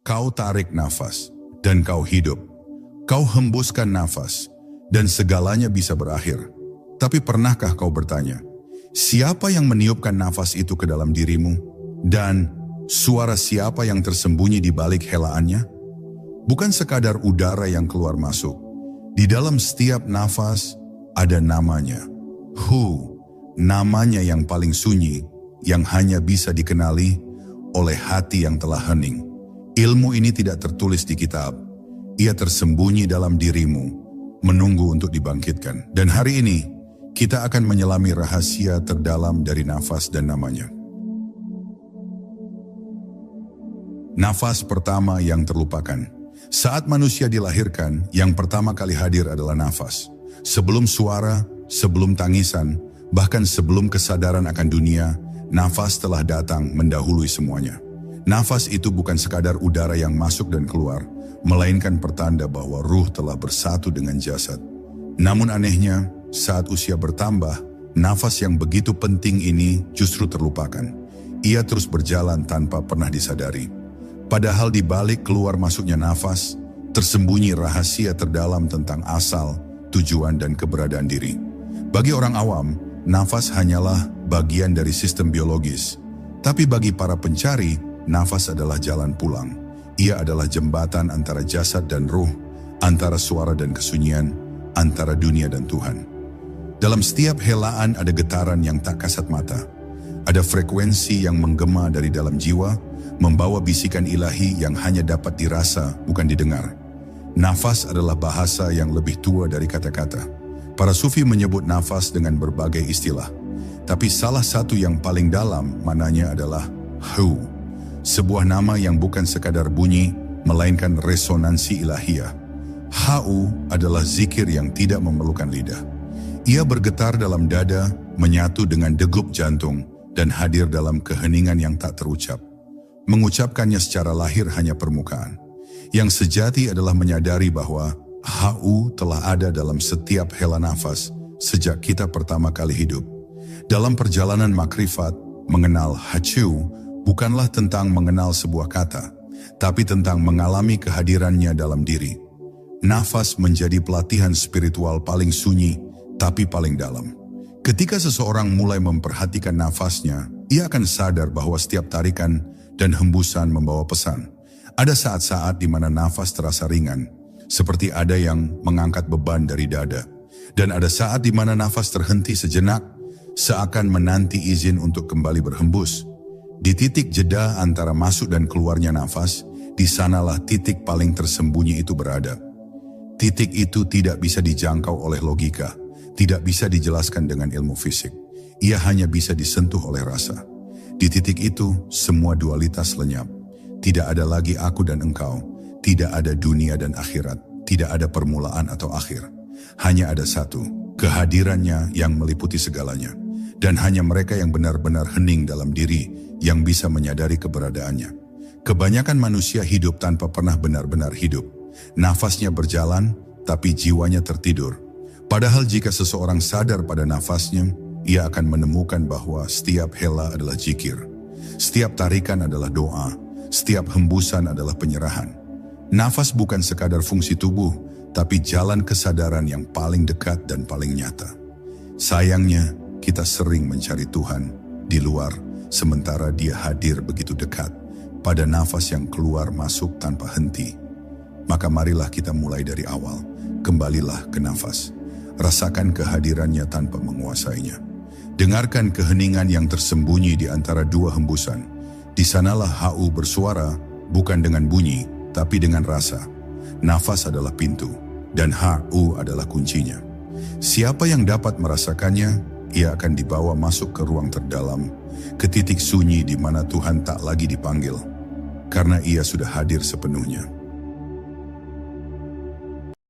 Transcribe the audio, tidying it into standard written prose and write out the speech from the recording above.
Kau tarik nafas, dan kau hidup. Kau hembuskan nafas, dan segalanya bisa berakhir. Tapi pernahkah kau bertanya, siapa yang meniupkan nafas itu ke dalam dirimu? Dan suara siapa yang tersembunyi di balik helaannya? Bukan sekadar udara yang keluar masuk. Di dalam setiap nafas ada namanya. Namanya yang paling sunyi, yang hanya bisa dikenali oleh hati yang telah hening. Ilmu ini tidak tertulis di kitab. Ia tersembunyi dalam dirimu, menunggu untuk dibangkitkan. Dan hari ini, kita akan menyelami rahasia terdalam dari nafas dan namanya. Nafas pertama yang terlupakan. Saat manusia dilahirkan, yang pertama kali hadir adalah nafas. Sebelum suara, sebelum tangisan, bahkan sebelum kesadaran akan dunia, nafas telah datang mendahului semuanya. Nafas itu bukan sekadar udara yang masuk dan keluar, melainkan pertanda bahwa ruh telah bersatu dengan jasad. Namun anehnya, saat usia bertambah, nafas yang begitu penting ini justru terlupakan. Ia terus berjalan tanpa pernah disadari. Padahal di balik keluar masuknya nafas, tersembunyi rahasia terdalam tentang asal, tujuan dan keberadaan diri. Bagi orang awam, nafas hanyalah bagian dari sistem biologis. Tapi bagi para pencari, nafas adalah jalan pulang. Ia adalah jembatan antara jasad dan ruh, antara suara dan kesunyian, antara dunia dan Tuhan. Dalam setiap helaan ada getaran yang tak kasat mata. Ada frekuensi yang menggema dari dalam jiwa, membawa bisikan ilahi yang hanya dapat dirasa, bukan didengar. Nafas adalah bahasa yang lebih tua dari kata-kata. Para sufi menyebut nafas dengan berbagai istilah. Tapi salah satu yang paling dalam maknanya adalah hu. Sebuah nama yang bukan sekadar bunyi, melainkan resonansi ilahiyah. Hu adalah zikir yang tidak memerlukan lidah. Ia bergetar dalam dada, menyatu dengan degup jantung, dan hadir dalam keheningan yang tak terucap. Mengucapkannya secara lahir hanya permukaan. Yang sejati adalah menyadari bahwa Hu telah ada dalam setiap hela nafas sejak kita pertama kali hidup. Dalam perjalanan makrifat, mengenal Hachu bukanlah tentang mengenal sebuah kata, tapi tentang mengalami kehadirannya dalam diri. Nafas menjadi pelatihan spiritual paling sunyi, tapi paling dalam. Ketika seseorang mulai memperhatikan nafasnya, ia akan sadar bahwa setiap tarikan dan hembusan membawa pesan. Ada saat-saat di mana nafas terasa ringan, seperti ada yang mengangkat beban dari dada. Dan ada saat di mana nafas terhenti sejenak, seakan menanti izin untuk kembali berhembus. Di titik jeda antara masuk dan keluarnya nafas, di sanalah titik paling tersembunyi itu berada. Titik itu tidak bisa dijangkau oleh logika, tidak bisa dijelaskan dengan ilmu fisik. Ia hanya bisa disentuh oleh rasa. Di titik itu, semua dualitas lenyap. Tidak ada lagi aku dan engkau, tidak ada dunia dan akhirat, tidak ada permulaan atau akhir. Hanya ada satu, kehadirannya yang meliputi segalanya. Dan hanya mereka yang benar-benar hening dalam diri yang bisa menyadari keberadaannya. Kebanyakan manusia hidup tanpa pernah benar-benar hidup. Nafasnya berjalan, tapi jiwanya tertidur. Padahal jika seseorang sadar pada nafasnya, ia akan menemukan bahwa setiap hela adalah zikir. Setiap tarikan adalah doa, setiap hembusan adalah penyerahan. Nafas bukan sekadar fungsi tubuh, tapi jalan kesadaran yang paling dekat dan paling nyata. Sayangnya, kita sering mencari Tuhan di luar, sementara Dia hadir begitu dekat pada nafas yang keluar masuk tanpa henti. Maka marilah kita mulai dari awal, kembalilah ke nafas. Rasakan kehadirannya tanpa menguasainya. Dengarkan keheningan yang tersembunyi di antara dua hembusan. Di sanalah Hu bersuara, bukan dengan bunyi, tapi dengan rasa. Nafas adalah pintu, dan Hu adalah kuncinya. Siapa yang dapat merasakannya, ia akan dibawa masuk ke ruang terdalam, ke titik sunyi di mana Tuhan tak lagi dipanggil, karena ia sudah hadir sepenuhnya.